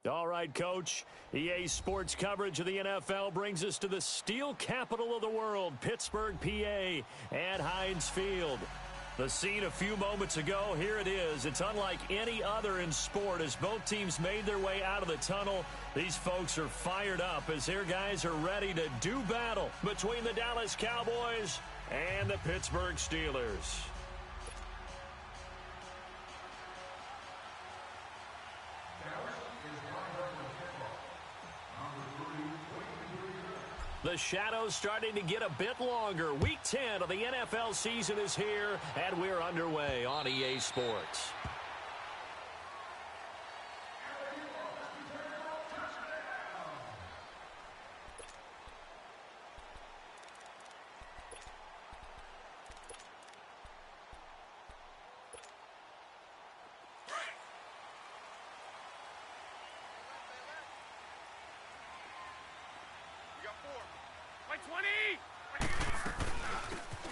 All right, Coach. EA Sports coverage of the NFL brings us to the steel capital of the world, Pittsburgh, PA, at Heinz Field. The scene a few moments ago, here it is. It's unlike any other in sport as both teams made their way out of the tunnel. These folks are fired up as their guys are ready to do battle between the Dallas Cowboys and the Pittsburgh Steelers. The shadow's starting to get a bit longer. Week 10 of the NFL season is here, and we're underway on EA Sports.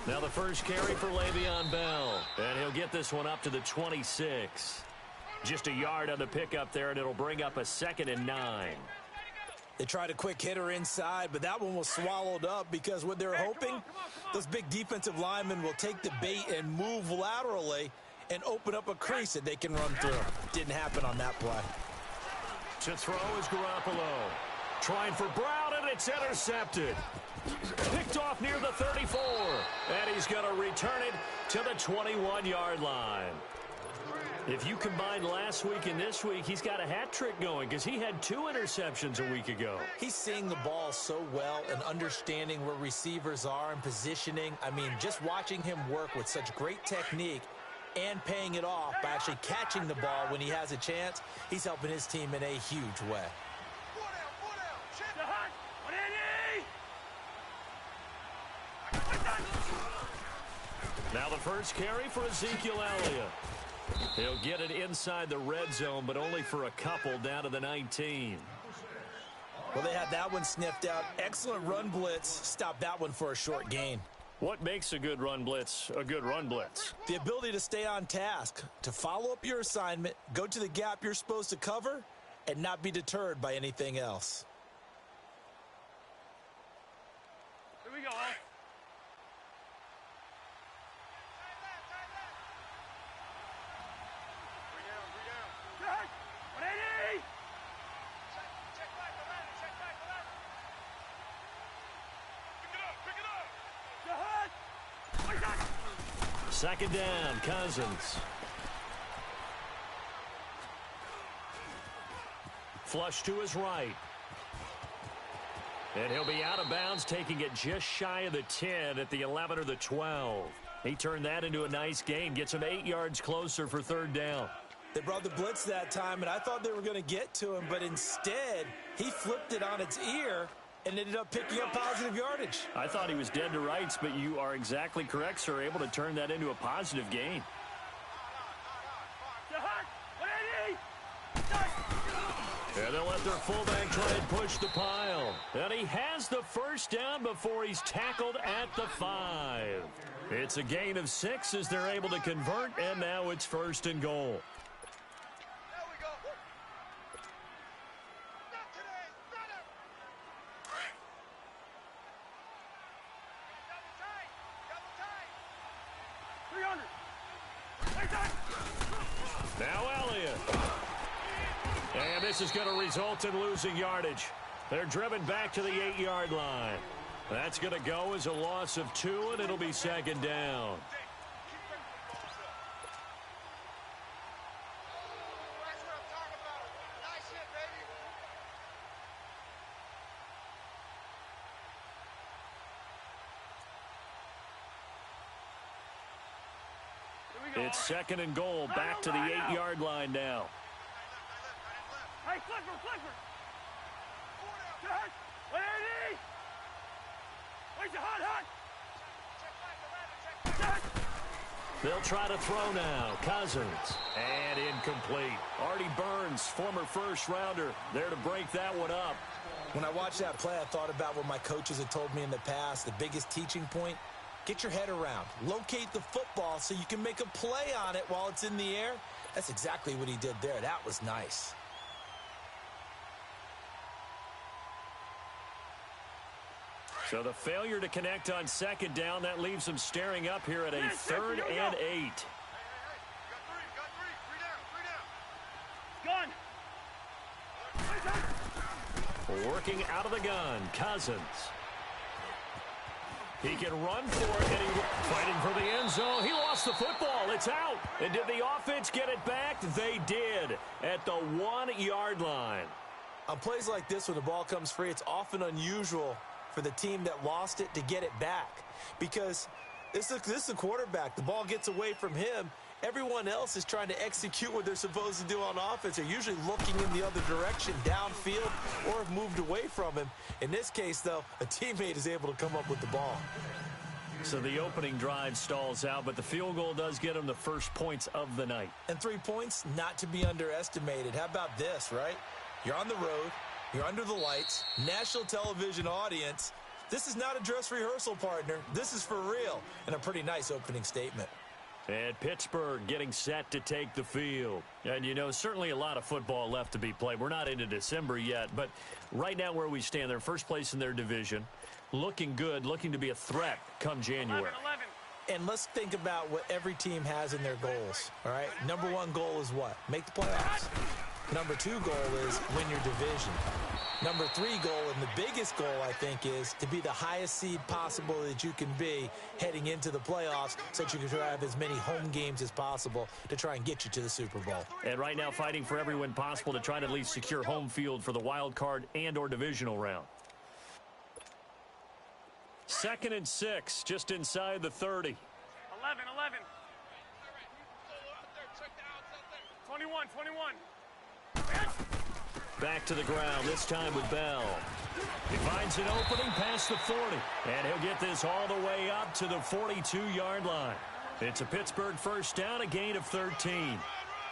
Now the first carry for Le'Veon Bell, and he'll get this one up to the 26. Just a yard on the pickup there, and it'll bring up a 2nd and 9. They tried a quick hitter inside, but that one was swallowed up because what they're hoping, those big defensive linemen will take the bait and move laterally and open up a crease that they can run through. Didn't happen on that play. To throw is Garoppolo. Trying for Brown, and it's intercepted. Picked off near the 34, and he's going to return it to the 21-yard line. If you combine last week and this week, he's got a hat trick going because he had 2 interceptions a week ago. He's seeing the ball so well and understanding where receivers are and positioning. I mean, just watching him work with such great technique and paying it off by actually catching the ball when he has a chance, he's helping his team in a huge way. Now the first carry for Ezekiel Elliott. He'll get it inside the red zone, but only for a couple down to the 19. Well, they had that one sniffed out. Excellent run blitz. Stopped that one for a short gain. What makes a good run blitz a good run blitz? The ability to stay on task, to follow up your assignment, go to the gap you're supposed to cover, and not be deterred by anything else. Here we go. Second down, Cousins. Flush to his right. And he'll be out of bounds, taking it just shy of the 10 at the 11 or the 12. He turned that into a nice gain, gets him 8 yards closer for 3rd down. They brought the blitz that time, and I thought they were going to get to him, but instead, he flipped it on its ear and ended up picking up positive yardage. I thought he was dead to rights, but you are exactly correct, sir. Able to turn that into a positive gain. And they'll let their fullback try and push the pile. And he has the first down before he's tackled at the 5. It's a gain of 6 as they're able to convert, and now it's 1st and goal. Now Elliott. And this is going to result in losing yardage. They're driven back to the 8-yard line. That's going to go as a loss of 2, and it'll be 2nd down. It's 2nd and goal, back to the 8-yard line now. Hey, Clifford! Where's the hot? They'll try to throw now. Cousins. And incomplete. Artie Burns, former first-rounder, there to break that one up. When I watched that play, I thought about what my coaches had told me in the past. The biggest teaching point, get your head around. Locate the football so you can make a play on it while it's in the air. That's exactly what he did there. That was nice. So the failure to connect on second down, that leaves them staring up here at a 3rd and 8. Gun. Working out of the gun, Cousins. He can run for it, and he's fighting for the end zone. He lost the football. It's out. And did the offense get it back? They did at the 1-yard line. On plays like this, when the ball comes free, it's often unusual for the team that lost it to get it back. Because this is the quarterback. The ball gets away from him. Everyone else is trying to execute what they're supposed to do on offense. They're usually looking in the other direction, downfield, or have moved away from him. In this case, though, a teammate is able to come up with the ball. So the opening drive stalls out, but the field goal does get them the first points of the night. And 3 points, not to be underestimated. How about this, right? You're on the road. You're under the lights. National television audience. This is not a dress rehearsal, partner. This is for real. And a pretty nice opening statement. And Pittsburgh getting set to take the field. And, you know, certainly a lot of football left to be played. We're not into December yet, but right now where we stand, they're first place in their division. Looking good, looking to be a threat come January. 11. And let's think about what every team has in their goals, all right? Number 1 goal is what? Make the playoffs. Number 2 goal is win your division. Number 3 goal, and the biggest goal, I think, is to be the highest seed possible that you can be heading into the playoffs so that you can have as many home games as possible to try and get you to the Super Bowl. And right now fighting for every win possible to try to at least secure home field for the wild card and or divisional round. 2nd and 6, just inside the 30. 11. 21. Back to the ground, this time with Bell. He finds an opening past the 40, and he'll get this all the way up to the 42-yard line. It's a Pittsburgh first down, a gain of 13.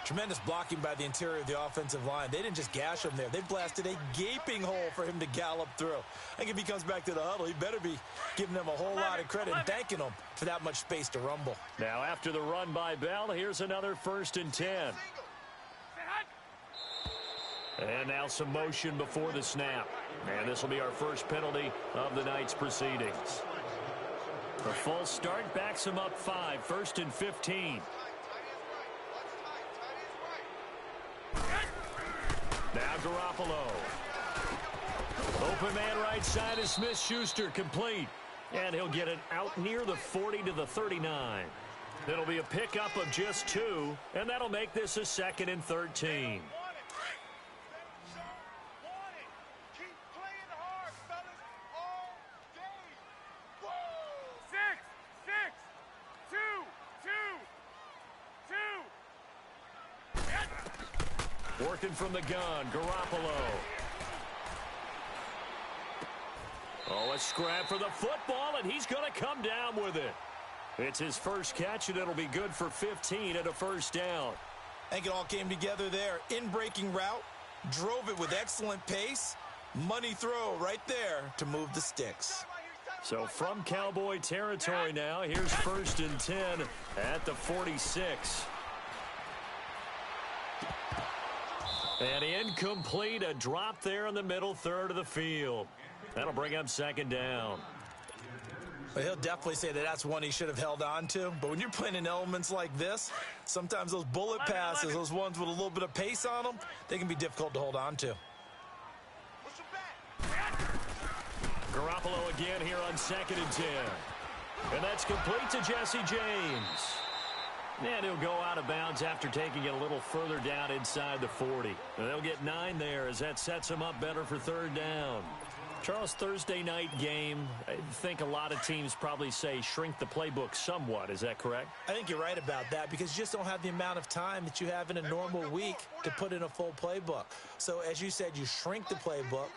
Tremendous blocking by the interior of the offensive line. They didn't just gash him there. They blasted a gaping hole for him to gallop through. I think if he comes back to the huddle, he better be giving them a whole lot of credit and thanking them for that much space to rumble. Now after the run by Bell, here's another 1st and 10. And now some motion before the snap. And this will be our first penalty of the night's proceedings. The full start backs him up 5, 1st and 15. Now Garoppolo. Open man right side is Smith-Schuster, complete. And he'll get it out near the 40 to the 39. It'll be a pickup of just 2, and that'll make this a 2nd and 13. Working from the gun, Garoppolo. Oh, a scrap for the football, and he's going to come down with it. It's his first catch, and it'll be good for 15 and a first down. I think it all came together there. In-breaking route, drove it with excellent pace. Money throw right there to move the sticks. So from Cowboy territory now, here's 1st and 10 at the 46. And incomplete, a drop there in the middle third of the field. That'll bring up 2nd down. Well, he'll definitely say that that's one he should have held on to. But when you're playing in elements like this, sometimes those bullet passes, those ones with a little bit of pace on them, they can be difficult to hold on to. Garoppolo again here on 2nd and 10. And that's complete to Jesse James. And he'll go out of bounds after taking it a little further down inside the 40. And they'll get 9 there as that sets them up better for 3rd down. Charles, Thursday night game, I think a lot of teams probably say shrink the playbook somewhat. Is that correct? I think you're right about that because you just don't have the amount of time that you have in a normal week to put in a full playbook. So as you said, you shrink the playbook,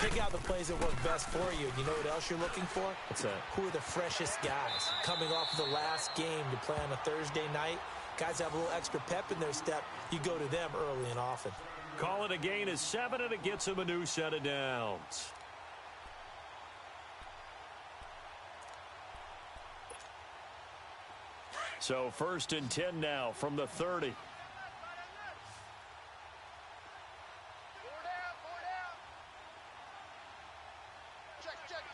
pick out the plays that work best for you. And you know what else you're looking for? What's that? Who are the freshest guys coming off of the last game to play on a Thursday night? Guys have a little extra pep in their step. You go to them early and often. Call it a gain of 7, and it gets them a new set of downs. So 1st and 10 now from the 30.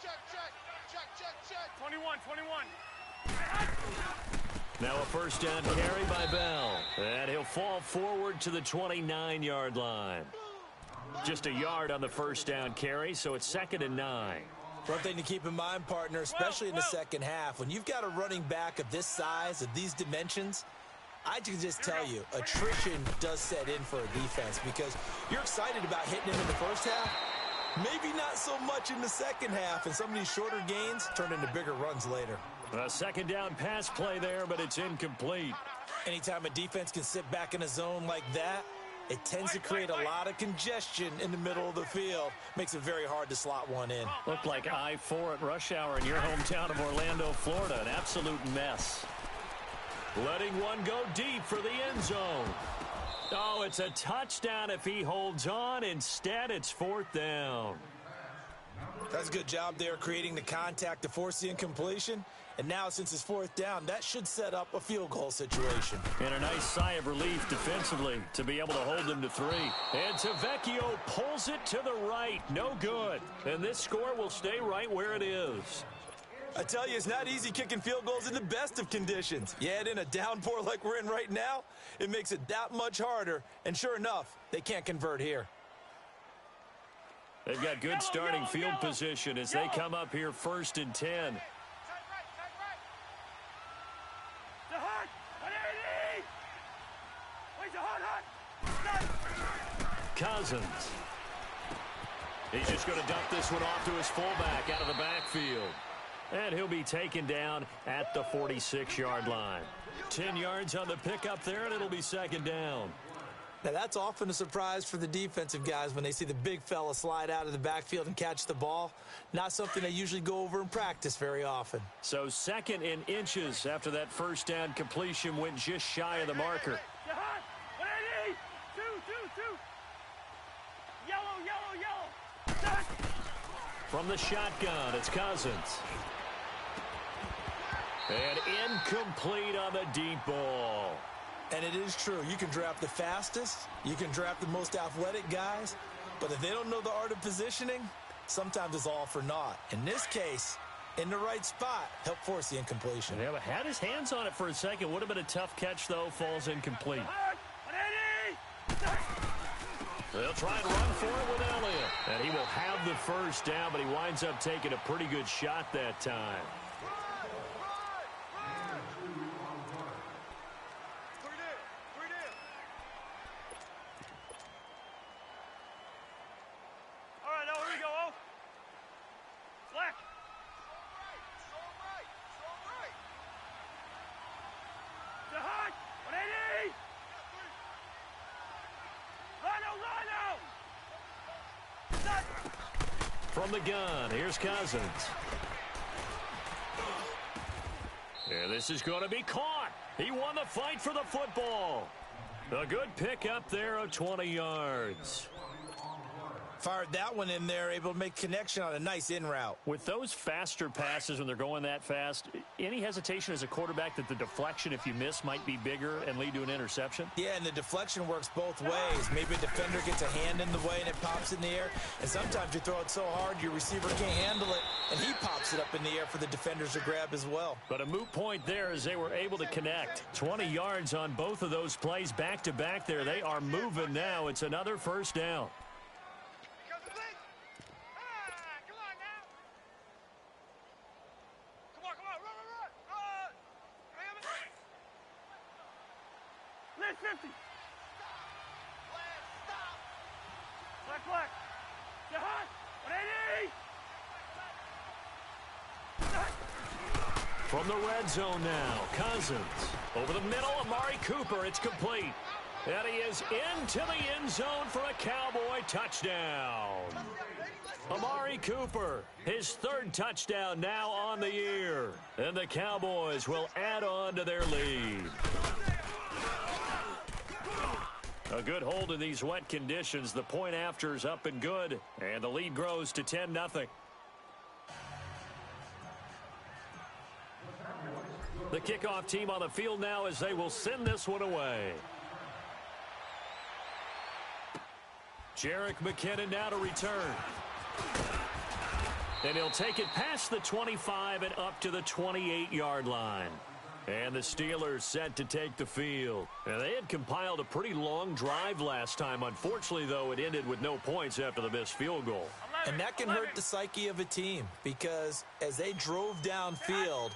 Check. first down carry by Bell. And he'll fall forward to the 29-yard line. Just a yard on the first down carry, so it's 2nd and 9. One thing to keep in mind, partner, especially in the second half, when you've got a running back of this size, of these dimensions, I can just tell you, attrition does set in for a defense because you're excited about hitting him in the first half. Maybe not so much in the second half, and some of these shorter gains turn into bigger runs later. A second down pass play there, but it's incomplete. Anytime a defense can sit back in a zone like that, it tends to create a lot of congestion in the middle of the field. Makes it very hard to slot one in. Looked like I-4 at rush hour in your hometown of Orlando, Florida. An absolute mess. Letting one go deep for the end zone. Oh, it's a touchdown if he holds on. Instead, it's 4th down. That's a good job there creating the contact to force the incompletion. And now, since it's 4th down, that should set up a field goal situation. And a nice sigh of relief defensively to be able to hold them to 3. And Tavecchio pulls it to the right. No good. And this score will stay right where it is. I tell you, it's not easy kicking field goals in the best of conditions. You add in a downpour like we're in right now, it makes it that much harder. And sure enough, they can't convert here. They've got good starting field position as they come up here 1st and 10. Cousins. He's just going to dump this one off to his fullback out of the backfield. And he'll be taken down at the 46-yard line. 10 yards on the pickup there, and it'll be 2nd down. Now, that's often a surprise for the defensive guys when they see the big fella slide out of the backfield and catch the ball. Not something they usually go over in practice very often. So 2nd and inches after that first down completion went just shy of the marker. From the shotgun, it's Cousins. And incomplete on the deep ball. And it is true. You can draft the fastest. You can draft the most athletic guys. But if they don't know the art of positioning, sometimes it's all for naught. In this case, in the right spot, help force the incompletion. Yeah, but had his hands on it for a second. Would have been a tough catch, though. Falls incomplete. They'll try and run for it with Elliott. And he will have the first down, but he winds up taking a pretty good shot that time. All right, now here we go. Slack. Jahan, 180. From the gun, here's Cousins. And this is going to be caught. He won the fight for the football. A good pickup there of 20 yards. Fired that one in there, able to make connection on a nice in route. With those faster passes when they're going that fast, any hesitation as a quarterback that the deflection, if you miss, might be bigger and lead to an interception? Yeah, and the deflection works both ways. Maybe a defender gets a hand in the way and it pops in the air. And sometimes you throw it so hard your receiver can't handle it, and he pops it up in the air for the defenders to grab as well. But a moot point there as they were able to connect. 20 yards on both of those plays back-to-back there. They are moving now. It's another first down. Let's 50. Black. Jahan, 180. From the red zone now, Cousins. Over the middle, Amari Cooper. It's complete. And he is into the end zone for a Cowboy touchdown. Amari Cooper, his 3rd touchdown now on the year. And the Cowboys will add on to their lead. A good hold in these wet conditions. The point after is up and good. And the lead grows to 10-0. The kickoff team on the field now as they will send this one away. Jerick McKinnon now to return. And he'll take it past the 25 and up to the 28-yard line. And the Steelers set to take the field. Now, they had compiled a pretty long drive last time. Unfortunately, though, it ended with no points after the missed field goal. And that can hurt the psyche of a team because as they drove downfield,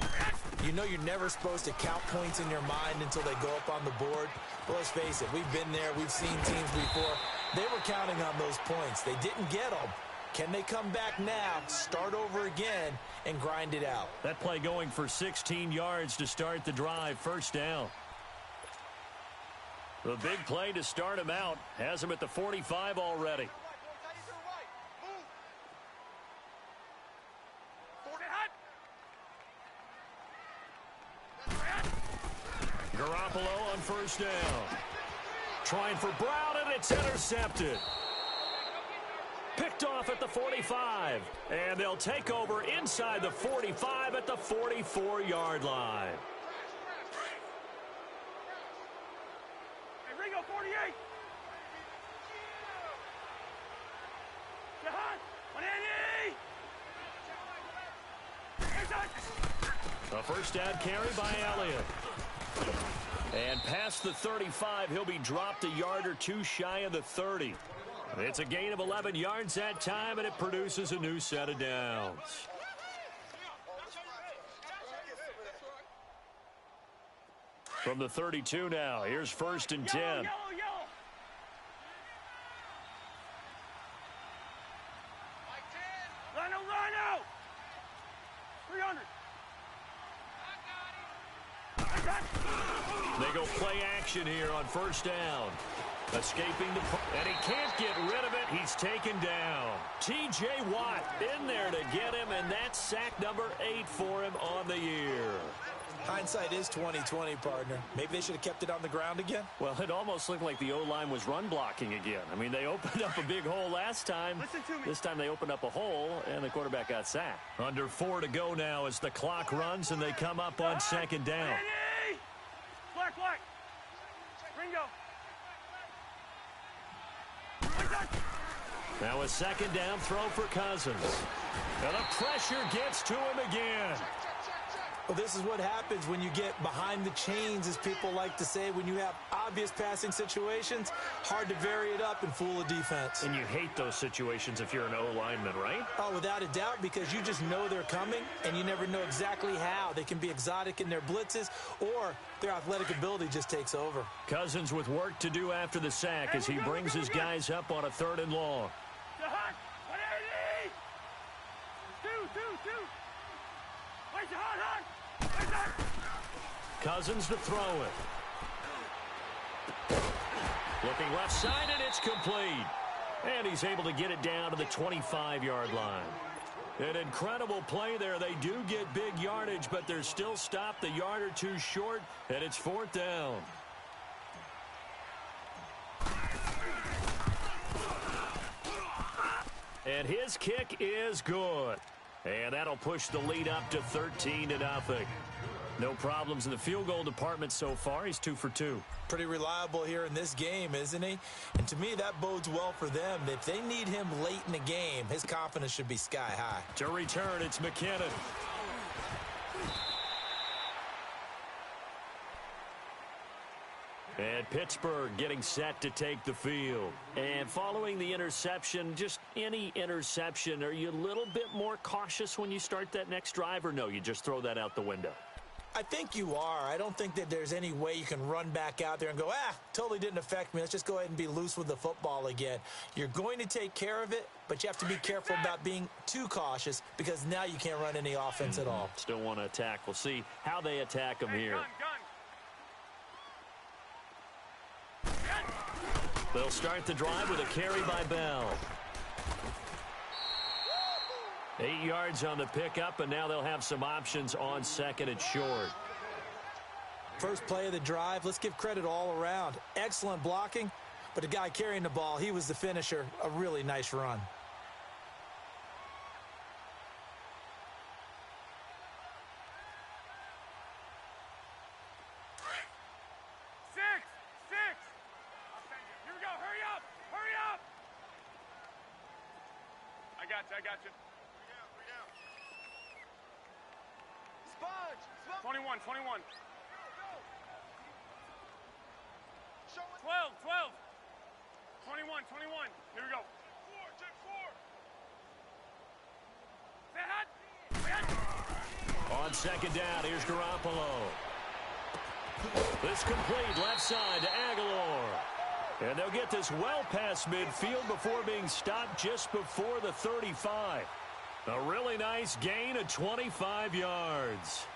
you know you're never supposed to count points in your mind until they go up on the board. But let's face it, we've been there. We've seen teams before. They were counting on those points. They didn't get them. Can they come back now, start over again, and grind it out? That play going for 16 yards to start the drive. First down. The big play to start him out has him at the 45 already. Garoppolo on first down. Trying for Brown, and it's intercepted. Picked off at the 45. And they'll take over inside the 45 at the 44-yard line. Hey, Ringo, 48. Jahan, 180. A first down carry by Elliott. And past the 35, he'll be dropped a yard or two shy of the 30. It's a gain of 11 yards that time, and it produces a new set of downs. From the 32 now, here's first and 10. Yellow. Rhino. 300. They go play action here on first down. Escaping the... And he can't get rid of it. He's taken down. T.J. Watt in there to get him, and that's sack number 8 for him on the year. Hindsight is 20/20, partner. Maybe they should have kept it on the ground again. Well, it almost looked like the O-line was run blocking again. I mean, they opened up a big hole last time. Listen to me. This time they opened up a hole, and the quarterback got sacked. Under 4 to go now as the clock runs, and they come up on second down. Black. Ringo. Now a second down throw for Cousins. And the pressure gets to him again. Well, this is what happens when you get behind the chains, as people like to say. When you have obvious passing situations, hard to vary it up and fool a defense. And you hate those situations if you're an O-lineman, right? Oh, without a doubt, because you just know they're coming, and you never know exactly how. They can be exotic in their blitzes, or their athletic ability just takes over. Cousins with work to do after the sack as he brings his guys up on a 3rd and long. 180. Two. Wait, Jahan. Cousins to throw it. Looking left side, and it's complete. And he's able to get it down to the 25-yard line. An incredible play there. They do get big yardage, but they're still stopped a yard or two short, and it's 4th down. And his kick is good. And that'll push the lead up to 13-0. No problems in the field goal department so far. He's 2 for 2. Pretty reliable here in this game, isn't he? And to me, that bodes well for them. If they need him late in the game, his confidence should be sky high. To return, it's McKinnon. And Pittsburgh getting set to take the field. And following the interception, just any interception, are you a little bit more cautious when you start that next drive, or no, you just throw that out the window? I think you are. I don't think that there's any way you can run back out there and go, totally didn't affect me. Let's just go ahead and be loose with the football again. You're going to take care of it, but you have to be careful about being too cautious because now you can't run any offense at all. Still want to attack. We'll see how they attack him here. They'll start the drive with a carry by Bell. 8 yards on the pickup, and now they'll have some options on 2nd and short. First play of the drive, let's give credit all around. Excellent blocking, but the guy carrying the ball, he was the finisher. A really nice run. Six. Here we go. Hurry up. I got you. 21. 12, 12. 21, 21. Here we go. 4, 4. On second down, here's Garoppolo. This complete left side to Aguilar. And they'll get this well past midfield before being stopped just before the 35. A really nice gain of 25 yards.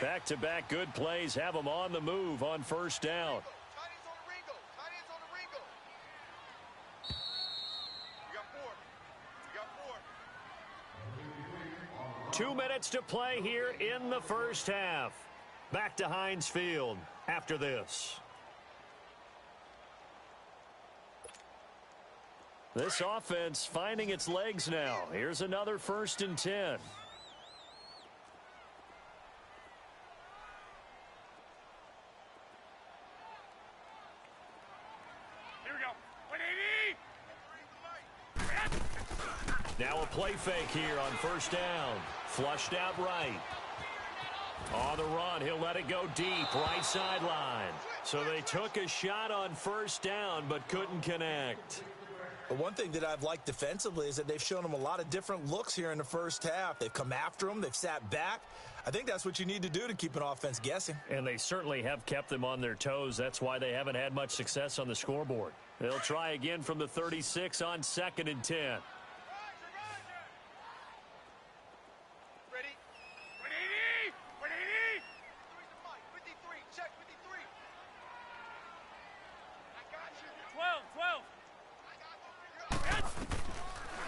Back-to-back good plays have them on the move on first down. 2 minutes to play here in the first half. Back to Heinz Field after this. This offense finding its legs now. Here's another 1st and 10. Now a play fake here on first down. Flushed out right. On the run, he'll let it go deep, right sideline. So they took a shot on first down, but couldn't connect. But one thing that I've liked defensively is that they've shown them a lot of different looks here in the first half. They've come after them. They've sat back. I think that's what you need to do to keep an offense guessing. And they certainly have kept them on their toes. That's why they haven't had much success on the scoreboard. They'll try again from the 36 on 2nd and 10.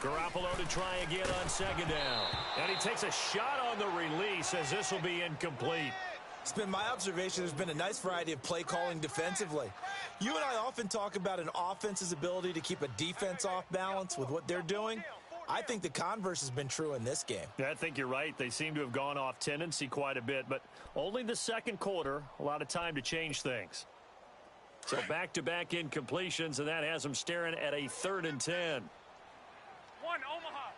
Garoppolo to try again on second down. And he takes a shot on the release as this will be incomplete. It's been my observation there's been a nice variety of play calling defensively. You and I often talk about an offense's ability to keep a defense off balance with what they're doing. I think the converse has been true in this game. Yeah, I think you're right. They seem to have gone off tendency quite a bit, but only the second quarter, a lot of time to change things. So back-to-back incompletions, and that has them staring at a 3rd and 10. 1, Omaha.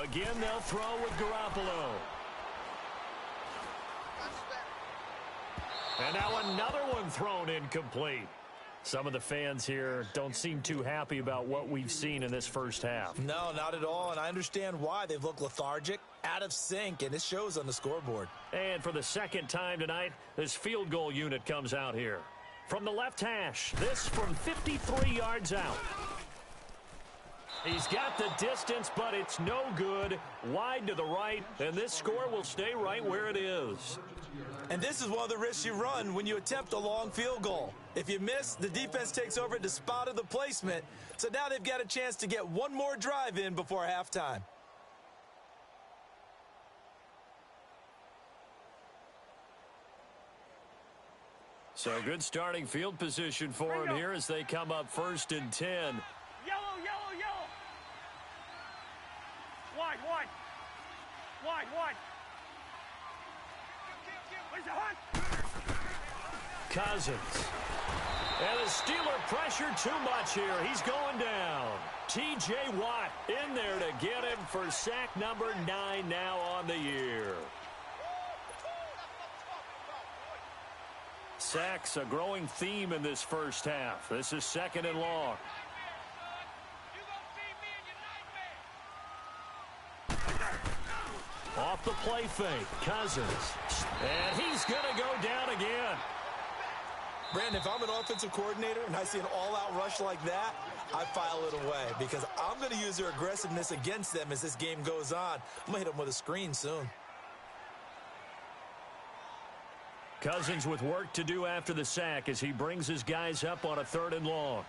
Again, they'll throw with Garoppolo. And now another one thrown incomplete. Some of the fans here don't seem too happy about what we've seen in this first half. No, not at all, and I understand why. They've looked lethargic, out of sync, and it shows on the scoreboard. And for the second time tonight, this field goal unit comes out here. From the left hash, this from 53 yards out. He's got the distance, but it's no good. Wide to the right, and this score will stay right where it is. And this is one of the risks you run when you attempt a long field goal. If you miss, the defense takes over at the spot of the placement. So now they've got a chance to get one more drive in before halftime. So good starting field position for him here as they come up 1st and 10. Yellow, yellow, yellow. Wide, wide. Wide, wide. Where's the hunt? Cousins. And the Steeler pressure too much here. He's going down. T.J. Watt in there to get him for sack number 9 now on the year. Sacks, a growing theme in this first half. This is 2nd and long. Off the play fake, Cousins. And he's going to go down again. Brandon, if I'm an offensive coordinator and I see an all-out rush like that, I file it away because I'm going to use their aggressiveness against them as this game goes on. I'm going to hit them with a screen soon. Cousins with work to do after the sack as he brings his guys up on a 3rd and long.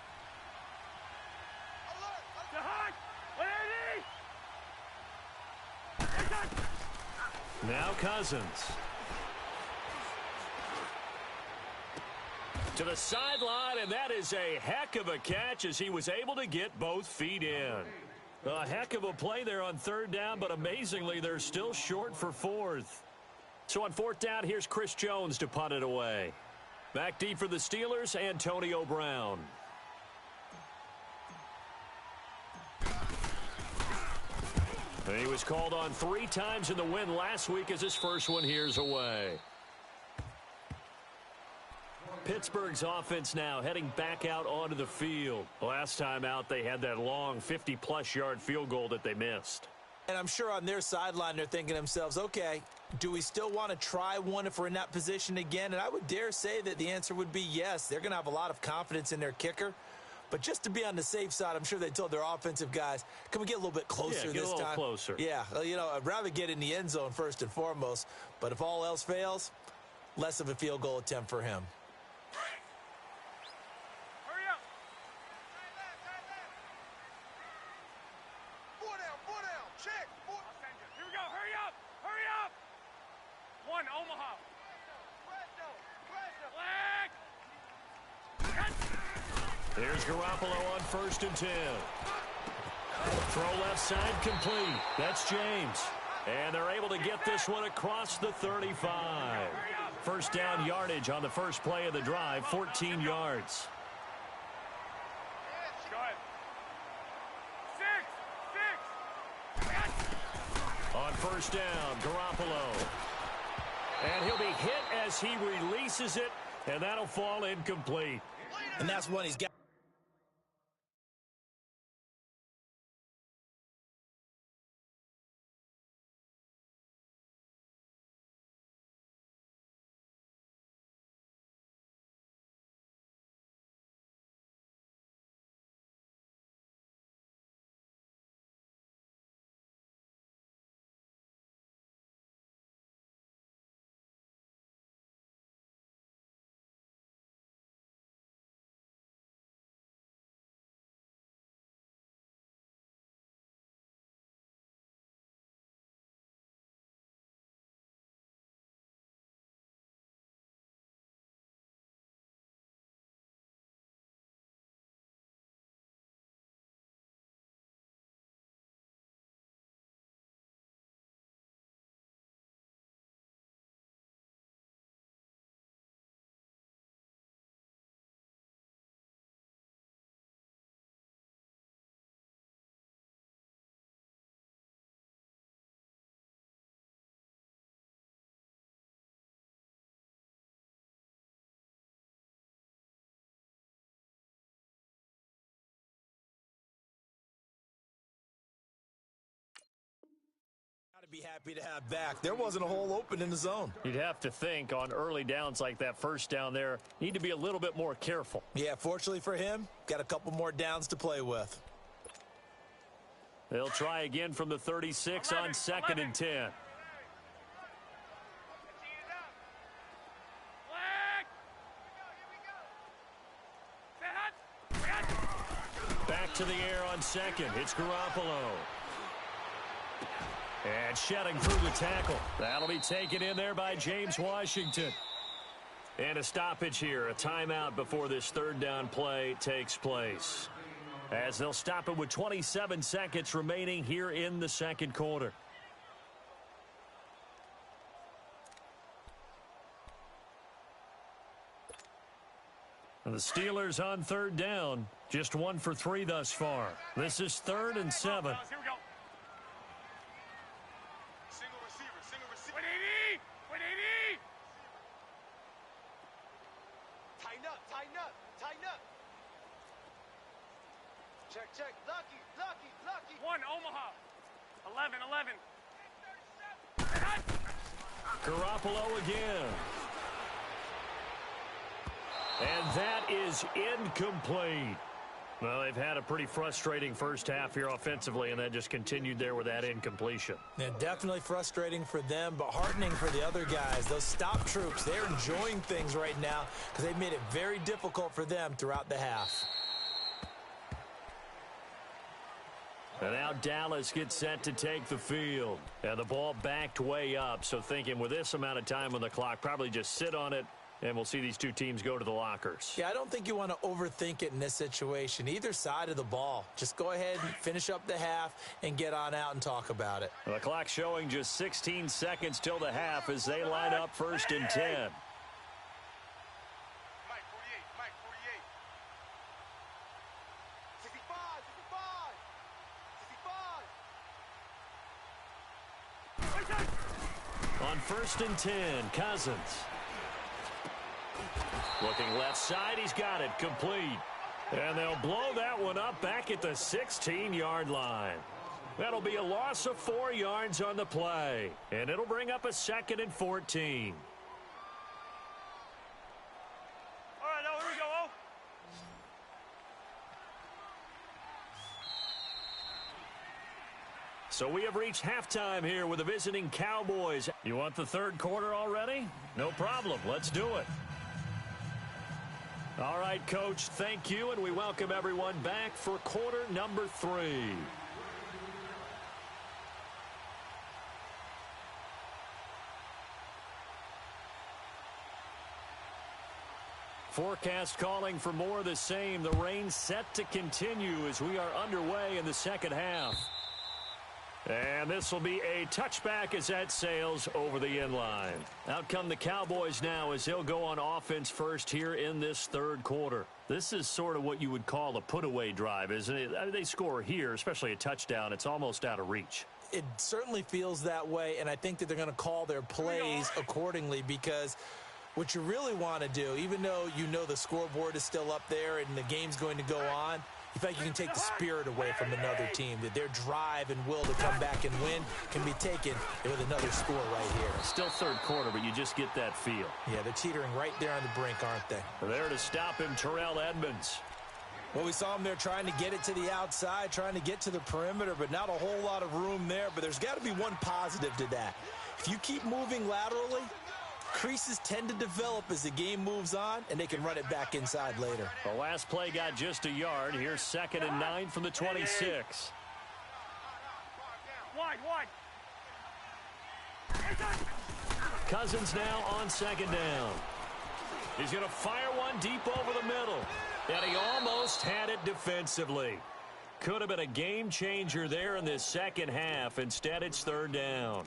Now Cousins. To the sideline, and that is a heck of a catch as he was able to get both feet in. A heck of a play there on 3rd down, but amazingly, they're still short for 4th. So on 4th down, here's Chris Jones to punt it away. Back deep for the Steelers, Antonio Brown. And he was called on 3 times in the win last week as his first one here's away. Pittsburgh's offense now heading back out onto the field. Last time out, they had that long 50-plus yard field goal that they missed. And I'm sure on their sideline, they're thinking to themselves, okay, do we still want to try one if we're in that position again? And I would dare say that the answer would be yes. They're going to have a lot of confidence in their kicker. But just to be on the safe side, I'm sure they told their offensive guys, can we get a little bit closer get this a little time? Closer. Yeah, you know, I'd rather get in the end zone first and foremost. But if all else fails, less of a field goal attempt for him. There's Garoppolo on 1st and 10. Throw left side complete. That's James. And they're able to get this one across the 35. First down yardage on the first play of the drive, 14 yards. On first down, Garoppolo. And he'll be hit as he releases it, and that'll fall incomplete. And that's one he's got. Be happy to have back. There wasn't a hole open in the zone. You'd have to think on early downs like that first down there, need to be a little bit more careful. Yeah, fortunately for him, got a couple more downs to play with. They'll try again from the 36 on 2nd and 10. Back to the air on 2nd. It's Garoppolo. And shedding through the tackle. That'll be taken in there by James Washington. And a stoppage here, a timeout before this 3rd down play takes place. As they'll stop it with 27 seconds remaining here in the 2nd quarter. And the Steelers on 3rd down, just 1 for 3 thus far. This is 3rd and 7. Check. Lucky. 1, Omaha. 11. Garoppolo again. And that is incomplete. Well, they've had a pretty frustrating first half here offensively, and that just continued there with that incompletion. Yeah, definitely frustrating for them, but heartening for the other guys. Those stop troops, they're enjoying things right now because they've made it very difficult for them throughout the half. And now Dallas gets set to take the field. And the ball backed way up, so thinking with this amount of time on the clock, probably just sit on it, and we'll see these two teams go to the lockers. Yeah, I don't think you want to overthink it in this situation. Either side of the ball. Just go ahead and finish up the half and get on out and talk about it. The clock showing just 16 seconds till the half as they line up 1st and 10. on 1st and 10, Cousins. Looking left side, he's got it, complete. And they'll blow that one up back at the 16-yard line. That'll be a loss of 4 yards on the play. And it'll bring up a 2nd and 14. All right, now here we go, oh. So we have reached halftime here with the visiting Cowboys. You want the 3rd quarter already? No problem. Let's do it. All right, Coach, thank you, and we welcome everyone back for quarter number 3. Forecast calling for more of the same. The rain set to continue as we are underway in the 2nd half. And this will be a touchback as that sails over the end line. Out come the Cowboys now as they'll go on offense first here in this 3rd quarter. This is sort of what you would call a put-away drive, isn't it? I mean, they score here, especially a touchdown. It's almost out of reach. It certainly feels that way, and I think that they're going to call their plays accordingly because what you really want to do, even though you know the scoreboard is still up there and the game's going to go on, in fact, you can take the spirit away from another team, that their drive and will to come back and win can be taken with another score right here. Still 3rd quarter, but you just get that feel. Yeah, they're teetering right there on the brink, aren't they? There to stop him, Terrell Edmonds. Well, we saw him there trying to get it to the outside, trying to get to the perimeter, but not a whole lot of room there. But there's got to be one positive to that. If you keep moving laterally, creases tend to develop as the game moves on, and they can run it back inside later. The last play got just a yard. Here's 2nd and 9 from the 26. Wide. Cousins now on 2nd down. He's going to fire one deep over the middle. And he almost had it defensively. Could have been a game changer there in this 2nd half. Instead, it's 3rd down.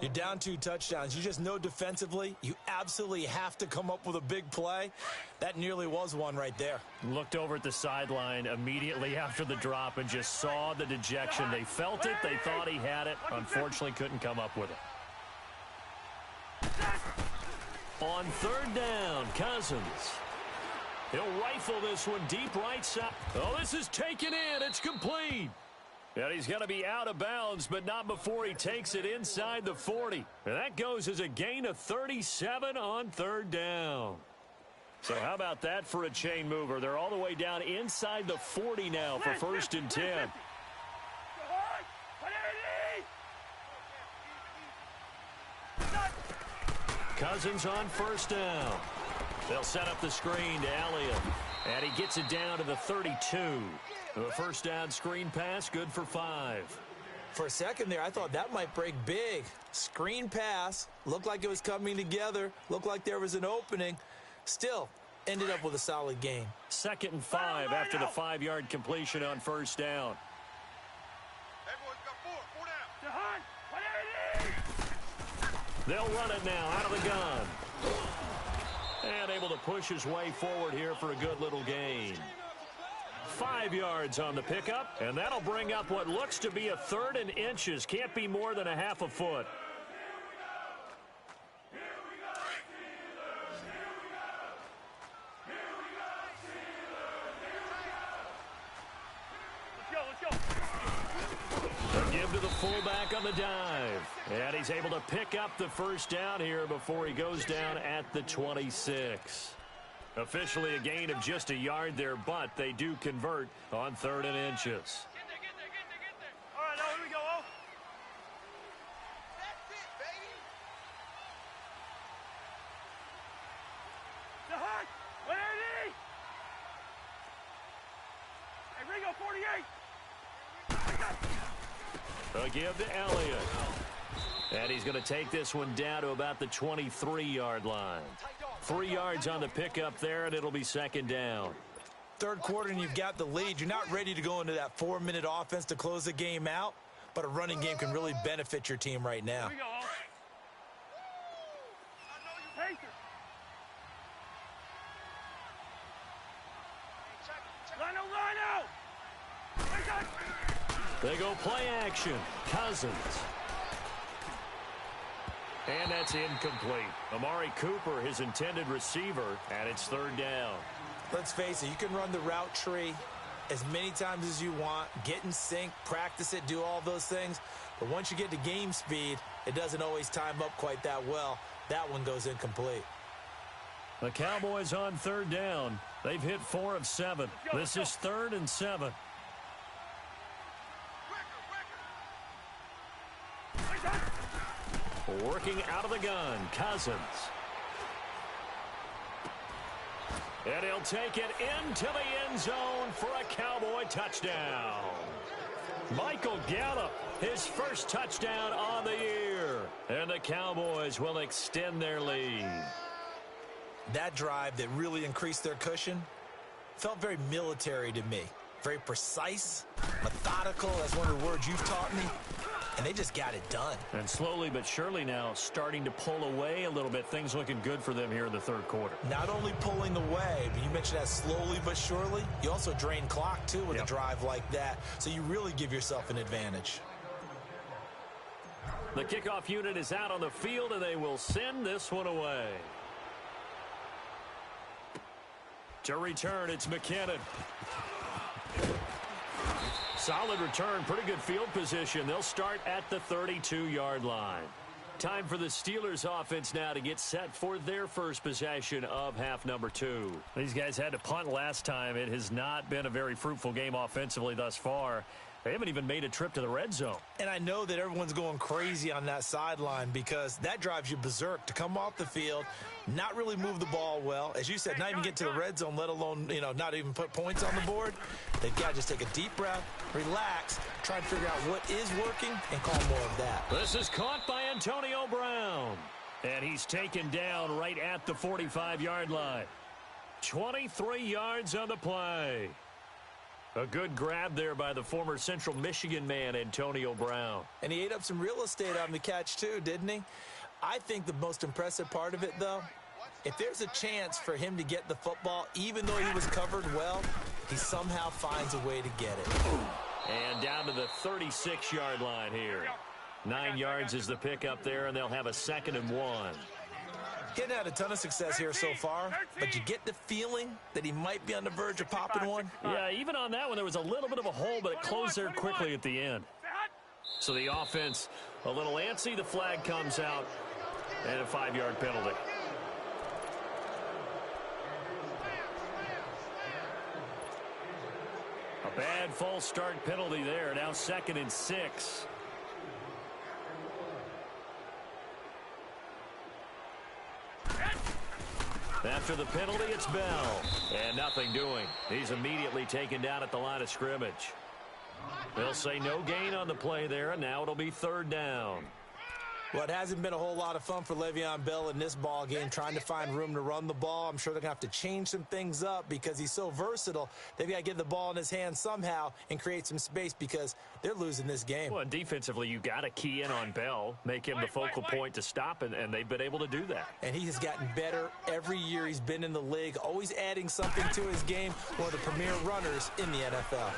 You're down 2 touchdowns. You just know defensively you absolutely have to come up with a big play. That nearly was one right there. Looked over at the sideline immediately after the drop and just saw the dejection. They felt it. They thought he had it. Unfortunately, couldn't come up with it. On 3rd down, Cousins. He'll rifle this one deep right side. Oh, this is taken in. It's complete. And he's going to be out of bounds, but not before he takes it inside the 40. And that goes as a gain of 37 on 3rd down. So how about that for a chain mover? They're all the way down inside the 40 now for 1st and 10. Cousins on 1st down. They'll set up the screen to Elliott. And he gets it down to the 32. The 1st down screen pass, good for 5. For a second there, I thought that might break big. Screen pass, looked like it was coming together, looked like there was an opening. Still, ended up with a solid gain. 2nd and 5 after the 5-yard completion on 1st down. They'll run it now out of the gun. And able to push his way forward here for a good little gain. 5 yards on the pickup, and that'll bring up what looks to be a 3rd and inches. Can't be more than a half a foot. A give to the fullback on the dive. And he's able to pick up the 1st down here before he goes down at the 26. Officially a gain of just a yard there, but they do convert on 3rd and inches. All right, now here we go, oh. The hunt! 180! Hey, Ringo, 48! A give to Elliott. And he's going to take this one down to about the 23-yard line. 3 yards on the pickup there, and it'll be 2nd down. 3rd quarter, and you've got the lead. You're not ready to go into that 4-minute offense to close the game out, but a running game can really benefit your team right now. Here we go, oh. Pacer. Rhino! They go play action. Cousins. And that's incomplete. Amari Cooper, his intended receiver, and it's third down. Let's face it, you can run the route tree as many times as you want, get in sync, practice it, do all those things. But once you get to game speed, it doesn't always time up quite that well. That one goes incomplete. The Cowboys on third down. They've hit 4 of 7. This is 3rd and 7. Working out of the gun, Cousins. And he'll take it into the end zone for a Cowboy touchdown. Michael Gallup, his first touchdown on the year. And the Cowboys will extend their lead. That drive that really increased their cushion felt very military to me. Very precise, methodical, that's one of the words you've taught me. And they just got it done. And slowly but surely now starting to pull away a little bit. Things looking good for them here in the third quarter. Not only pulling away, but you mentioned that slowly but surely. You also drain clock, too, with a drive like that. So you really give yourself an advantage. The kickoff unit is out on the field, and they will send this one away. To return, it's McKinnon. Solid return, pretty good field position. They'll start at the 32-yard line. Time for the Steelers offense now to get set for their first possession of half number 2. These guys had to punt last time. It has not been a very fruitful game offensively thus far. They haven't even made a trip to the red zone. And I know that everyone's going crazy on that sideline because that drives you berserk to come off the field, not really move the ball well. As you said, not even get to the red zone, let alone, not even put points on the board. They've got to just take a deep breath, relax, try and figure out what is working, and call more of that. This is caught by Antonio Brown. And he's taken down right at the 45-yard line. 23 yards on the play. A good grab there by the former Central Michigan man, Antonio Brown. And he ate up some real estate on the catch, too, didn't he? I think the most impressive part of it, though, if there's a chance for him to get the football, even though he was covered well, he somehow finds a way to get it. And down to the 36-yard line here. 9 yards is the pickup there, and they'll have a 2nd and 1. He hadn't had a ton of success here so far, but you get the feeling that he might be on the verge of popping one. Yeah, even on that one, there was a little bit of a hole, but it closed there quickly at the end. So the offense a little antsy. The flag comes out, and a 5-yard penalty. A bad false start penalty there. Now 2nd and 6. After the penalty, it's Bell. And nothing doing. He's immediately taken down at the line of scrimmage. They'll say no gain on the play there, and now it'll be 3rd down. Well, it hasn't been a whole lot of fun for Le'Veon Bell in this ball game, trying to find room to run the ball. I'm sure they're going to have to change some things up because he's so versatile. They've got to get the ball in his hands somehow and create some space because they're losing this game. Well, defensively, you got to key in on Bell, make him the focal point to stop, and they've been able to do that. And he has gotten better every year he's been in the league, always adding something to his game, one of the premier runners in the NFL.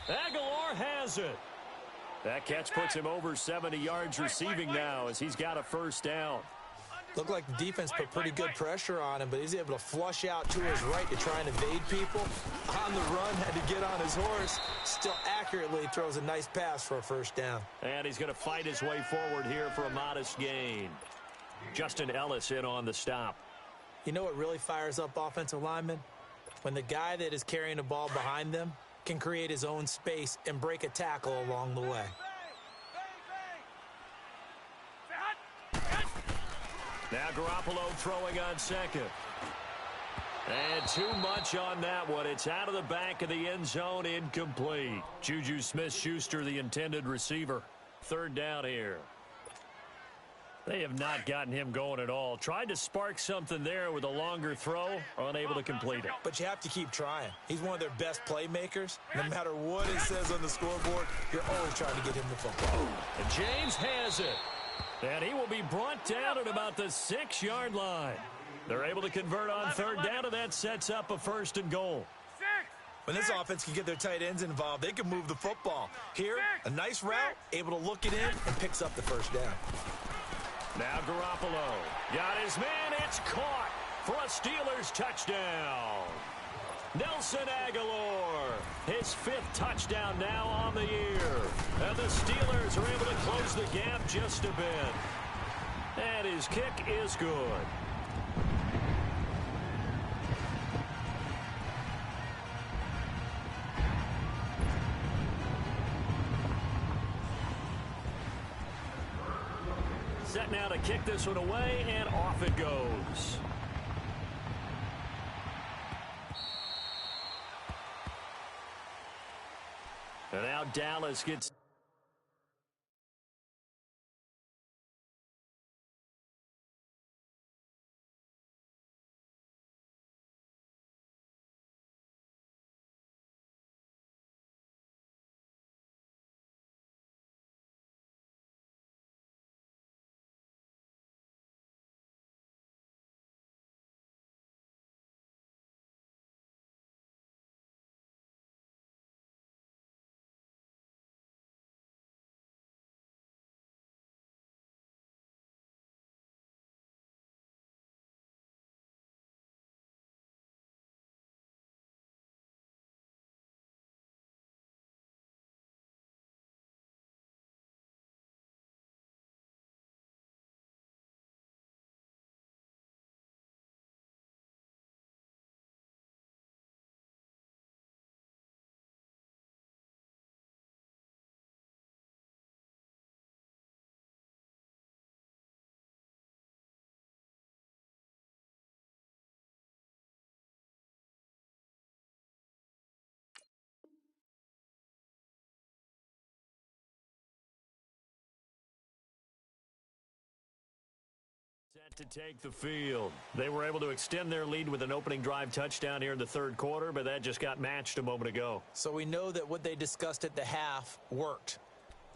Aguilar has it. That catch puts him over 70 yards receiving now as he's got a 1st down. Looked like the defense put pretty good pressure on him, but he's able to flush out to his right to try and evade people. On the run, had to get on his horse. Still accurately throws a nice pass for a 1st down. And he's going to fight his way forward here for a modest gain. Justin Ellis in on the stop. You know what really fires up offensive linemen? When the guy that is carrying the ball behind them can create his own space and break a tackle along the way. Now Garoppolo throwing on 2nd. And too much on that one. It's out of the back of the end zone, incomplete. Juju Smith-Schuster, the intended receiver. 3rd down here. They have not gotten him going at all. Tried to spark something there with a longer throw, unable to complete it. But you have to keep trying. He's one of their best playmakers. No matter what it says on the scoreboard, you're always trying to get him the football. And James has it. And he will be brought down at about the 6-yard line. They're able to convert on 3rd down, and that sets up a 1st and goal. When this offense can get their tight ends involved, they can move the football. Here, a nice route, able to look it in, and picks up the first down. Now Garoppolo got his man. It's caught for a Steelers touchdown. Nelson Aguilar, his 5th touchdown now on the year. And the Steelers are able to close the gap just a bit. And his kick is good. Set now to kick this one away, and off it goes. And now Dallas gets... Set to take the field. They were able to extend their lead with an opening drive touchdown here in the 3rd quarter, but that just got matched a moment ago. So we know that what they discussed at the half worked.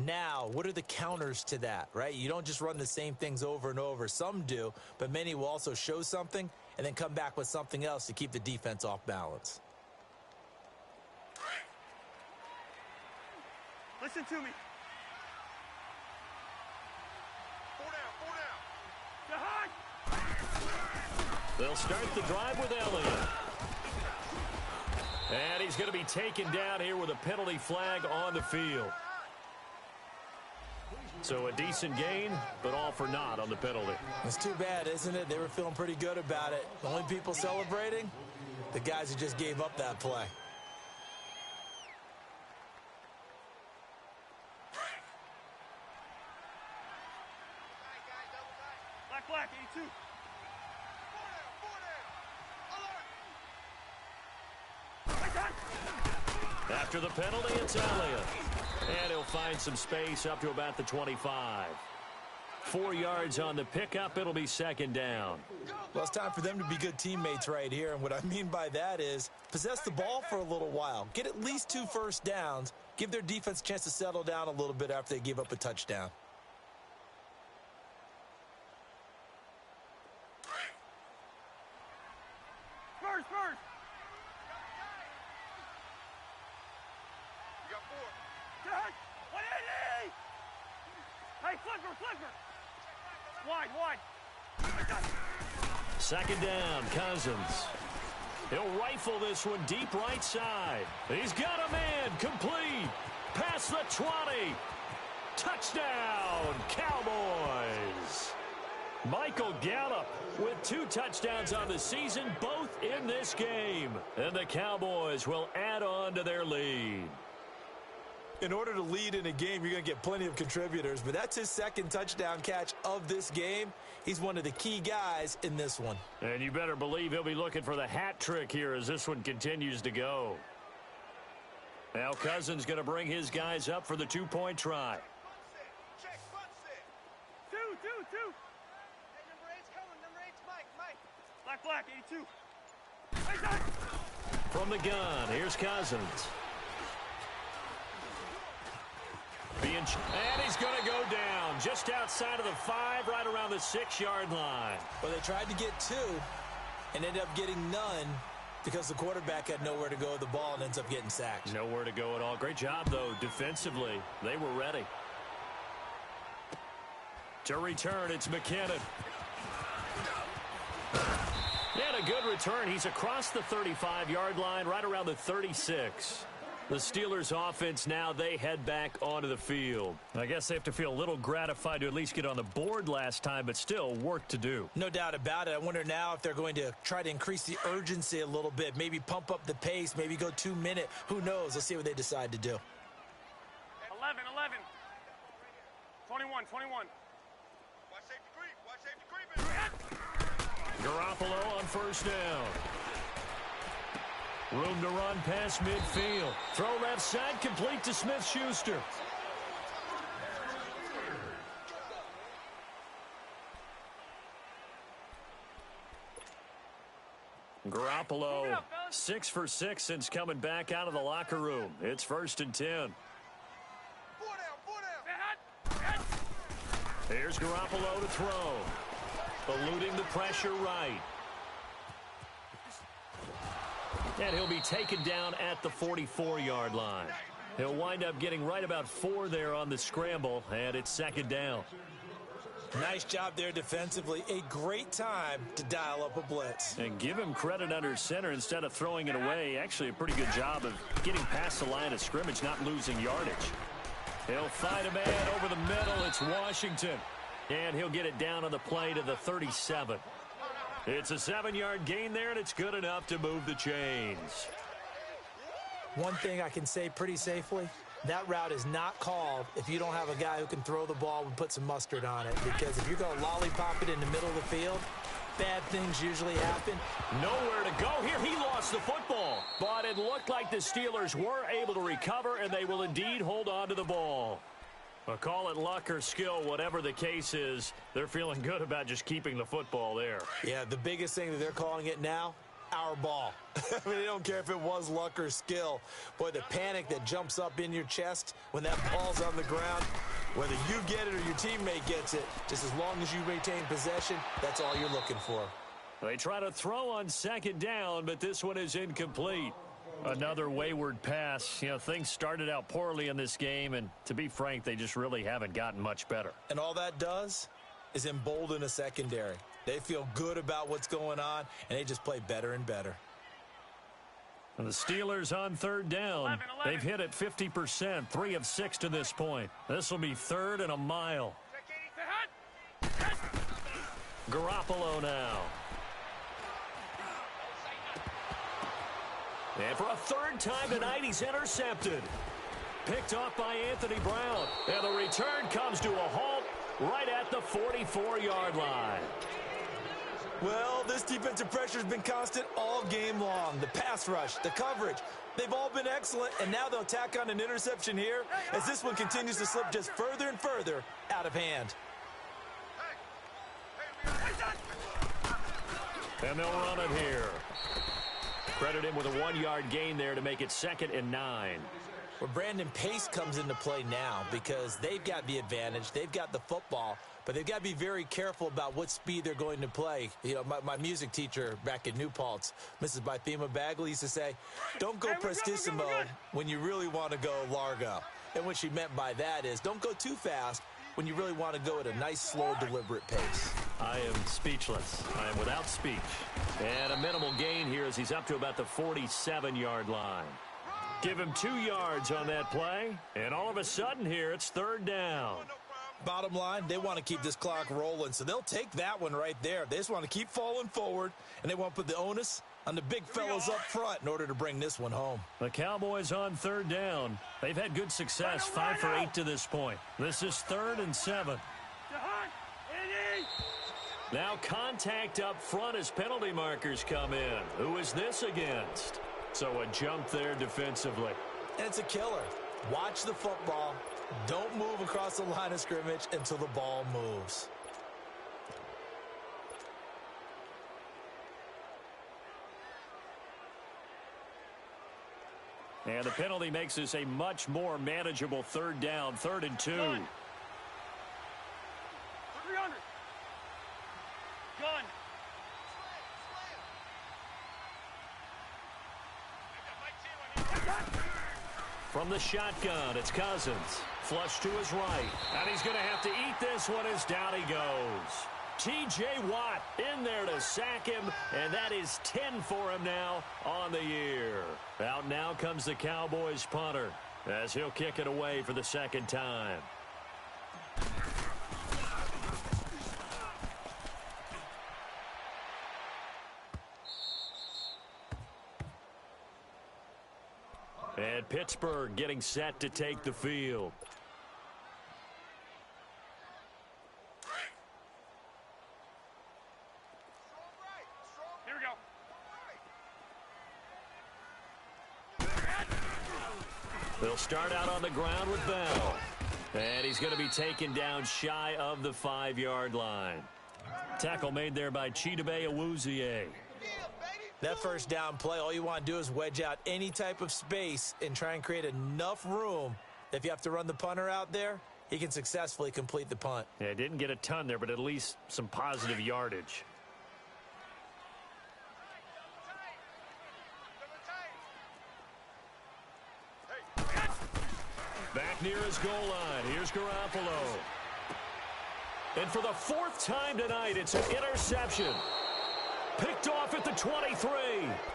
Now, what are the counters to that, right? You don't just run the same things over and over. Some do, but many will also show something and then come back with something else to keep the defense off balance. Listen to me. 4 down. They'll start the drive with Elliott. And he's going to be taken down here with a penalty flag on the field. So a decent gain, but all for naught on the penalty. It's too bad, isn't it? They were feeling pretty good about it. The only people celebrating, the guys who just gave up that play. Black, 82. After the penalty, it's Elliott. And he'll find some space up to about the 25. 4 yards on the pickup. It'll be 2nd down. Well, it's time for them to be good teammates right here. And what I mean by that is possess the ball for a little while. Get at least 2 first downs. Give their defense a chance to settle down a little bit after they give up a touchdown. First. You got 4. 180. Hey, flipper. Wide. 2nd down, Cousins. He'll rifle this one deep right side. He's got a man, complete. Past the 20. Touchdown, Cowboys. Michael Gallup with 2 touchdowns on the season, both in this game. And the Cowboys will add on to their lead. In order to lead in a game, you're going to get plenty of contributors, but that's his 2nd touchdown catch of this game. He's one of the key guys in this one. And you better believe he'll be looking for the hat trick here as this one continues to go. Now Cousins going to bring his guys up for the 2-point try. Two. Hey, number 8's coming. Number 8's Mike. Black, 82. From the gun, here's Cousins. And he's going to go down just outside of the 5, right around the 6-yard line. Well, they tried to get 2 and ended up getting none. Because the quarterback had nowhere to go with the ball and ends up getting sacked. Nowhere to go at all. Great job, though, defensively. They were ready. To return, it's McKinnon. And a good return. He's across the 35-yard line, right around the 36. The Steelers' offense now, they head back onto the field. I guess they have to feel a little gratified to at least get on the board last time, but still work to do. No doubt about it. I wonder now if they're going to try to increase the urgency a little bit, maybe pump up the pace, maybe go 2-minute. Who knows? Let's see what they decide to do. 11, 11. 21, 21. Watch safety creep. Garoppolo on first down. Room to run past midfield. Throw left side, complete to Smith-Schuster. Garoppolo, 6 for 6 since coming back out of the locker room. It's 1st and 10. 4 down. Here's Garoppolo to throw. Eluding the pressure right. And he'll be taken down at the 44-yard line. He'll wind up getting right about 4 there on the scramble, and it's 2nd down. Nice job there defensively. A great time to dial up a blitz. And give him credit under center instead of throwing it away. Actually, a pretty good job of getting past the line of scrimmage, not losing yardage. He'll fight a man over the middle. It's Washington. And he'll get it down on the play to the 37. It's a 7-yard gain there, and it's good enough to move the chains. One thing I can say pretty safely, that route is not called if you don't have a guy who can throw the ball and put some mustard on it. Because if you're going to lollipop it in the middle of the field, bad things usually happen. Nowhere to go here. He lost the football. But it looked like the Steelers were able to recover, and they will indeed hold on to the ball. Well, call it luck or skill, whatever the case is, they're feeling good about just keeping the football there. Yeah, the biggest thing that they're calling it now, our ball. I mean, they don't care if it was luck or skill. Boy, the panic that jumps up in your chest when that ball's on the ground, whether you get it or your teammate gets it, just as long as you maintain possession, that's all you're looking for. They try to throw on 2nd down, but this one is incomplete. Another wayward pass. You know, things started out poorly in this game, and to be frank, they just really haven't gotten much better. And all that does is embolden a secondary. They feel good about what's going on, and they just play better and better. And the Steelers on 3rd down. 11. They've hit it 50%, 3 of 6 to this point. This will be 3rd and a mile. Garoppolo now. And for a 3rd time tonight, he's intercepted. Picked off by Anthony Brown. And the return comes to a halt right at the 44-yard line. Well, this defensive pressure has been constant all game long. The pass rush, the coverage, they've all been excellent, and now they'll tack on an interception here as this one continues to slip just further and further out of hand. And they'll run it here. Credit him with a 1-yard gain there to make it 2nd and 9. Well, Brandon, pace comes into play now because they've got the advantage. They've got the football, but they've got to be very careful about what speed they're going to play. You know, my music teacher back in New Paltz, Mrs. Bythema Bagley, used to say, don't go prestissimo when you really want to go largo. And what she meant by that is don't go too fast when you really want to go at a nice, slow, deliberate pace. I am speechless. I am without speech. And a minimal gain here as he's up to about the 47-yard line. Give him 2 yards on that play, and all of a sudden here it's 3rd down. Bottom line, they want to keep this clock rolling, so they'll take that one right there. They just want to keep falling forward, and they want to put the onus on the big fellas up front in order to bring this one home. The Cowboys on 3rd down. They've had good success, 5 for 8 to this point. This is 3rd and 7. Now contact up front as penalty markers come in. Who is this against? So a jump there defensively. And it's a killer. Watch the football. Don't move across the line of scrimmage until the ball moves. And the penalty makes this a much more manageable 3rd down, 3rd and 2. 300. Gun. From the shotgun, it's Cousins. Flush to his right. And he's going to have to eat this one as down he goes. T.J. Watt in there to sack him, and that is 10 for him now on the year. Out now comes the Cowboys punter as he'll kick it away for the second time. And Pittsburgh getting set to take the field. Here we go. They'll start out on the ground with Bell. And he's going to be taken down shy of the 5-yard line. Tackle made there by Chidobe Awuzie. That first down play, all you want to do is wedge out any type of space and try and create enough room. If you have to run the punter out there, he can successfully complete the punt. Yeah, didn't get a ton there, but at least some positive yardage. Back near his goal line. Here's Garoppolo. And for the 4th time tonight, it's an interception. Picked off at the 23.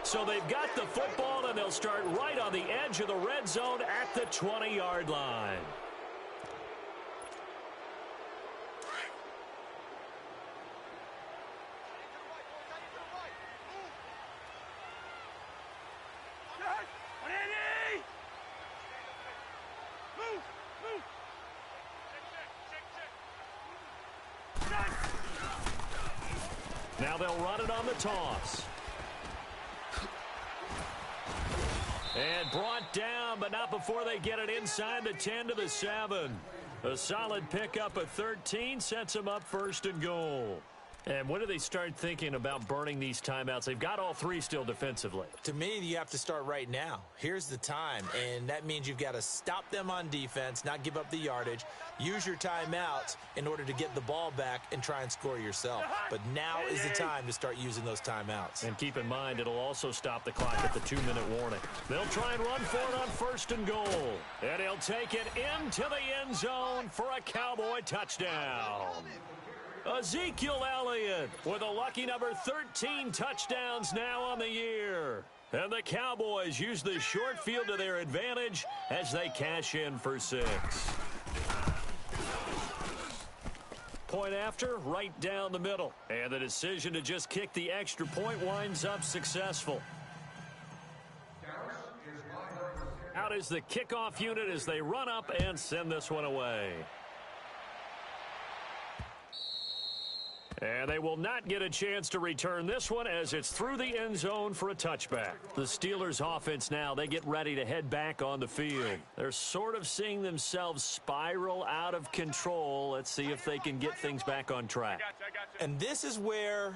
So they've got the football, and they'll start right on the edge of the red zone at the 20-yard line. Now they'll run it on the toss. And brought down, but not before they get it inside the 10 to the 7. A solid pickup of 13 sets them up 1st and goal. And when do they start thinking about burning these timeouts? They've got all 3 still defensively. To me, you have to start right now. Here's the time, and that means you've got to stop them on defense, not give up the yardage, use your timeouts in order to get the ball back and try and score yourself. But now is the time to start using those timeouts. And keep in mind, it'll also stop the clock at the 2-minute warning. They'll try and run for it on 1st and goal. And he'll take it into the end zone for a Cowboy touchdown. Ezekiel Elliott with a lucky number 13 touchdowns now on the year. And the Cowboys use the short field to their advantage as they cash in for 6. Point after, right down the middle. And the decision to just kick the extra point winds up successful. Out is the kickoff unit as they run up and send this one away. And they will not get a chance to return this one as it's through the end zone for a touchback. The Steelers offense now, they get ready to head back on the field. They're sort of seeing themselves spiral out of control. Let's see if they can get things back on track. And this is where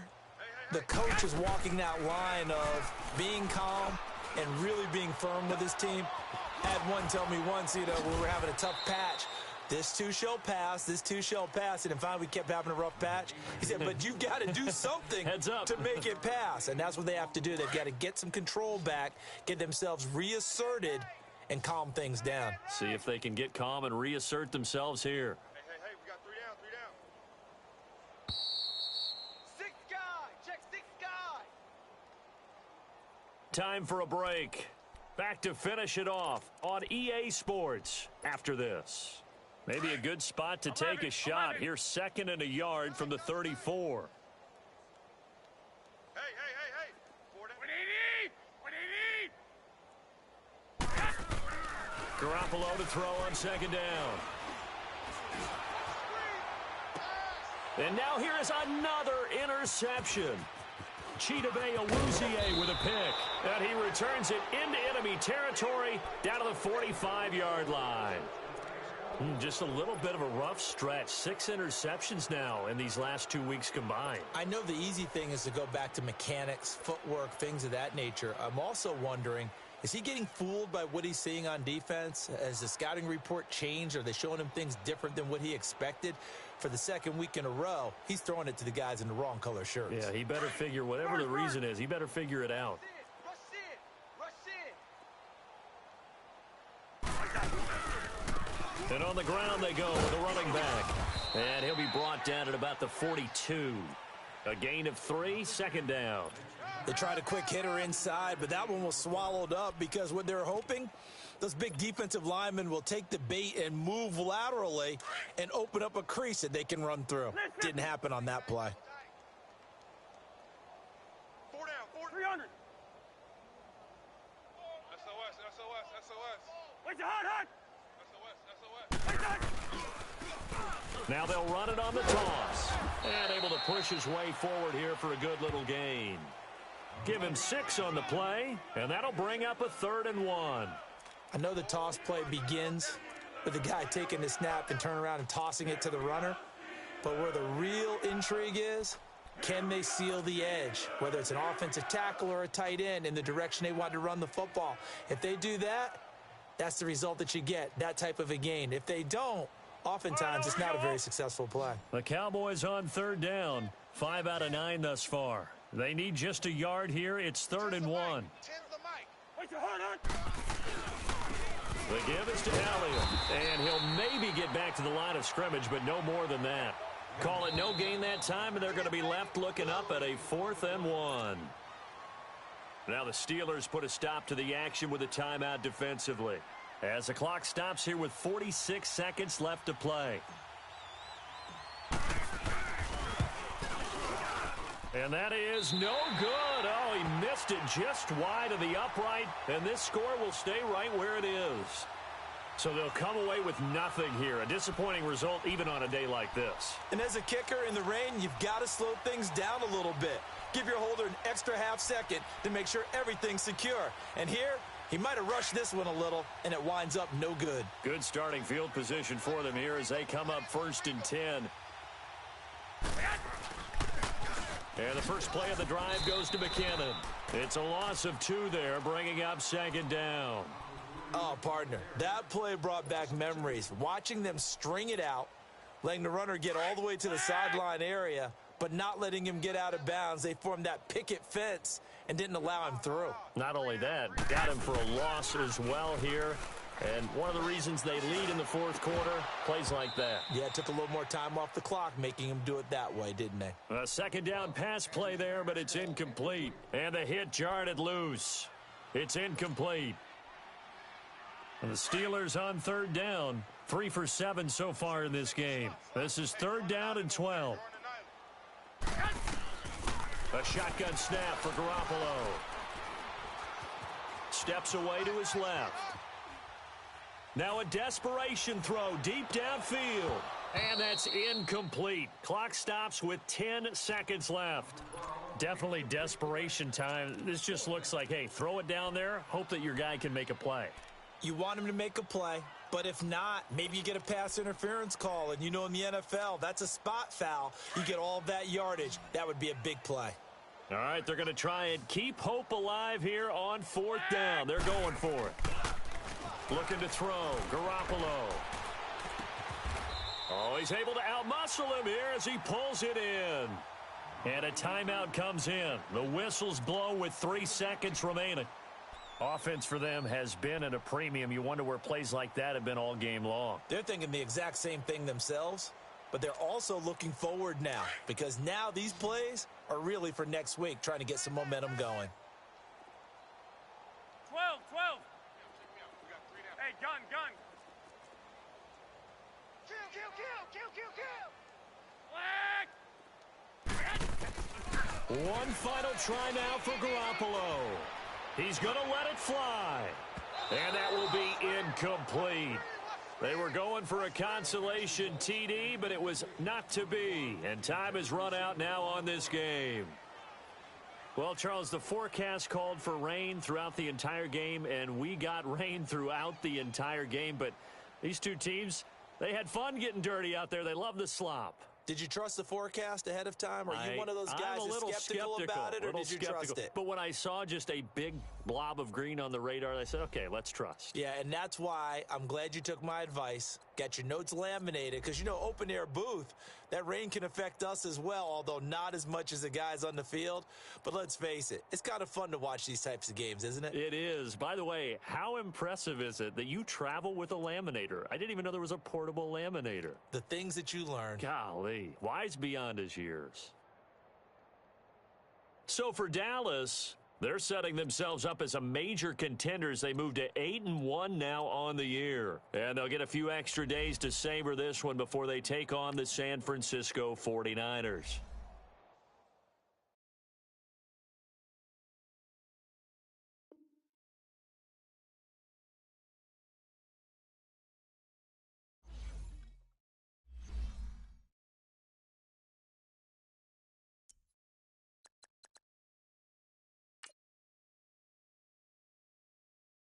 the coach is walking that line of being calm and really being firm with his team. Had one tell me once, when we were having a tough patch, this too shall pass, this too shall pass. And finally, we kept having a rough patch. He said, but you got to do something Heads up. to make it pass. And that's what they have to do. They've got to get some control back, get themselves reasserted, and calm things down. See if they can get calm and reassert themselves here. Hey, we got 3 down. 6th guy. Check 6th guy. Time for a break. Back to finish it off on EA Sports after this. Maybe a good spot to take a shot. Here, 2nd and a yard from the 34. Hey. 4 down. What do you need? Garoppolo to throw on 2nd down. And now here is another interception. Chidobe Awuzie with a pick. And he returns it into enemy territory down to the 45-yard line. Just a little bit of a rough stretch. 6 interceptions now in these last 2 weeks combined. I know the easy thing is to go back to mechanics, footwork, things of that nature. I'm also wondering, is he getting fooled by what he's seeing on defense? Has the scouting report changed? Are they showing him things different than what he expected? For the 2nd week in a row, he's throwing it to the guys in the wrong color shirts. Yeah, he better figure, whatever the reason is, he better figure it out. And on the ground they go with a running back. And he'll be brought down at about the 42. A gain of 3, second down. They tried a quick hitter inside, but that one was swallowed up because what they're hoping, those big defensive linemen will take the bait and move laterally and open up a crease that they can run through. Didn't happen on that play. 4 down, 300. SOS, SOS, SOS. Wait, hot. SOS, SOS. Now they'll run it on the toss. And able to push his way forward here for a good little gain. Give him 6 on the play, and that'll bring up a 3rd and 1. I know the toss play begins with the guy taking the snap and turn around and tossing it to the runner. But where the real intrigue is, can they seal the edge, whether it's an offensive tackle or a tight end in the direction they want to run the football? If they do that, that's the result that you get, that type of a gain. If they don't, oftentimes it's not a very successful play. The Cowboys on 3rd down, 5 out of 9 thus far. They need just a yard here. It's 3rd and 1. Wait, hot. The give is to Elliott, and he'll maybe get back to the line of scrimmage, but no more than that. Call it no gain that time, and they're going to be left looking up at a 4th and 1. Now the Steelers put a stop to the action with a timeout defensively, as the clock stops here with 46 seconds left to play. And that is no good. Oh, he missed it just wide of the upright, and this score will stay right where it is. So they'll come away with nothing here. A disappointing result even on a day like this. And as a kicker in the rain, you've got to slow things down a little bit. Give your holder an extra half second to make sure everything's secure. And here, he might have rushed this one a little, and it winds up no good. Good starting field position for them here as they come up 1st and 10. And the first play of the drive goes to McKinnon. It's a loss of 2 there, bringing up 2nd down. Oh, partner, that play brought back memories. Watching them string it out, letting the runner get all the way to the sideline area, but not letting him get out of bounds. They formed that picket fence and didn't allow him through. Not only that, got him for a loss as well here. And one of the reasons they lead in the 4th quarter, plays like that. Yeah, it took a little more time off the clock, making him do it that way, didn't they? A 2nd down pass play there, but it's incomplete. And the hit jarred it loose. It's incomplete. And the Steelers on 3rd down, 3 for 7 so far in this game. This is 3rd down and 12. A shotgun snap for Garoppolo. Steps away to his left. Now a desperation throw deep downfield. And that's incomplete. Clock stops with 10 seconds left. Definitely desperation time. This just looks like, hey, throw it down there. Hope that your guy can make a play. You want him to make a play, but if not, maybe you get a pass interference call. And you know in the NFL, that's a spot foul. You get all of that yardage. That would be a big play. All right, they're going to try and keep hope alive here on 4th down. They're going for it. Looking to throw. Garoppolo. Oh, he's able to outmuscle him here as he pulls it in. And a timeout comes in. The whistles blow with 3 seconds remaining. Offense for them has been at a premium. You wonder where plays like that have been all game long. They're thinking the exact same thing themselves, but they're also looking forward now because now these plays are really for next week, trying to get some momentum going. 12. Hey, gun. Kill. One final try now for Garoppolo. He's going to let it fly. And that will be incomplete. They were going for a consolation TD, but it was not to be. And time has run out now on this game. Well, Charles, the forecast called for rain throughout the entire game, and we got rain throughout the entire game. But these two teams, they had fun getting dirty out there. They love the slop. Did you trust the forecast ahead of time? Are you one of those guys that's skeptical about it, or did you trust it? But when I saw just a big blob of green on the radar, I said, okay, let's trust. Yeah, and that's why I'm glad you took my advice. Got your notes laminated because, open-air booth, that rain can affect us as well, although not as much as the guys on the field. But let's face it, it's kind of fun to watch these types of games, isn't it? It is. By the way, how impressive is it that you travel with a laminator? I didn't even know there was a portable laminator. The things that you learn. Golly, wise beyond his years. So for Dallas, they're setting themselves up as a major contender as they move to 8-1 now on the year. And they'll get a few extra days to savor this one before they take on the San Francisco 49ers.